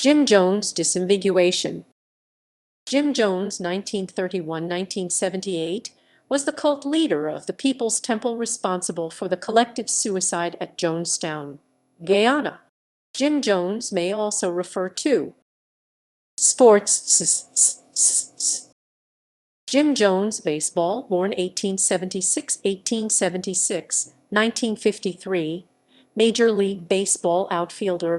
Jim Jones disambiguation. Jim Jones, 1931–1978, was the cult leader of the People's Temple responsible for the collective suicide at Jonestown, Guyana. Jim Jones may also refer to sports. Jim Jones, baseball, born 1876, 1953, Major League Baseball outfielder.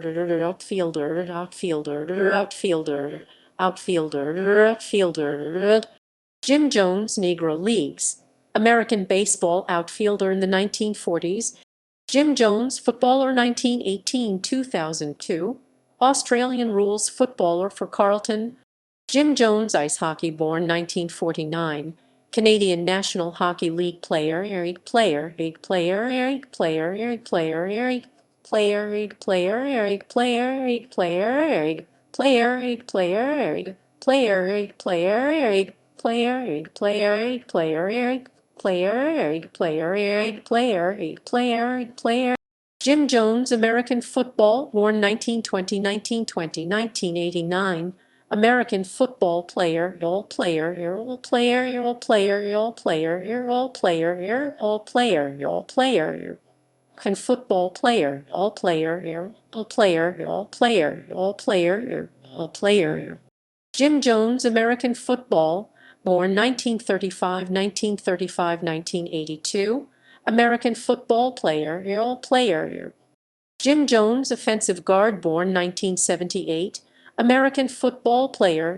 Jim Jones, Negro Leagues, American baseball outfielder in the 1940s. Jim Jones, footballer 1918–2002, Australian rules footballer for Carlton. Jim Jones, ice hockey, born 1949, Canadian National Hockey League player, Jim Jones, American football, born 1920, American football player, can football player, Jim Jones, American football, born 1935, 1982, American football player. Jim Jones, offensive guard, born 1978, American football player,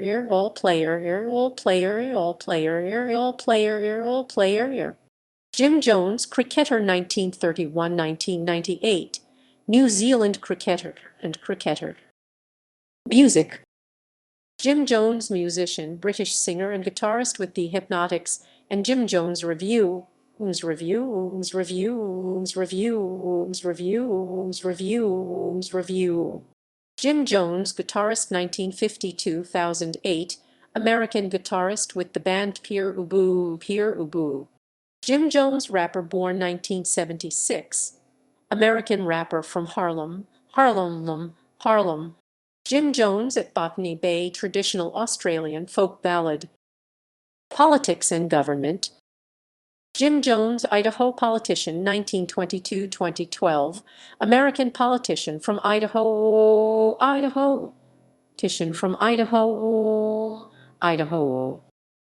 Jim Jones, cricketer 1931–1998, New Zealand cricketer and cricketer. Music. Jim Jones, musician, British singer and guitarist with The Hypnotics, and Jim Jones Review. Jim Jones, guitarist 1950–2008, American guitarist with the band Pere Ubu. Jim Jones, rapper, born 1976, American rapper from Harlem. Jim Jones at Botany Bay, traditional Australian folk ballad. Politics and government. Jim Jones, Idaho politician, 1922–2012, American politician from Idaho.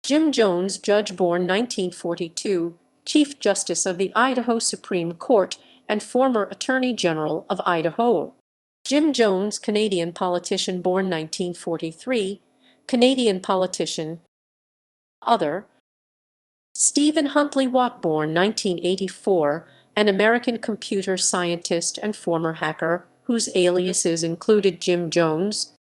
Jim Jones, judge, born 1942, Chief Justice of the Idaho Supreme Court and former Attorney General of Idaho. Jim Jones, Canadian politician, born 1943, Canadian politician. Other. Stephen Huntley Watt, born 1984, an American computer scientist and former hacker, whose aliases included Jim Jones,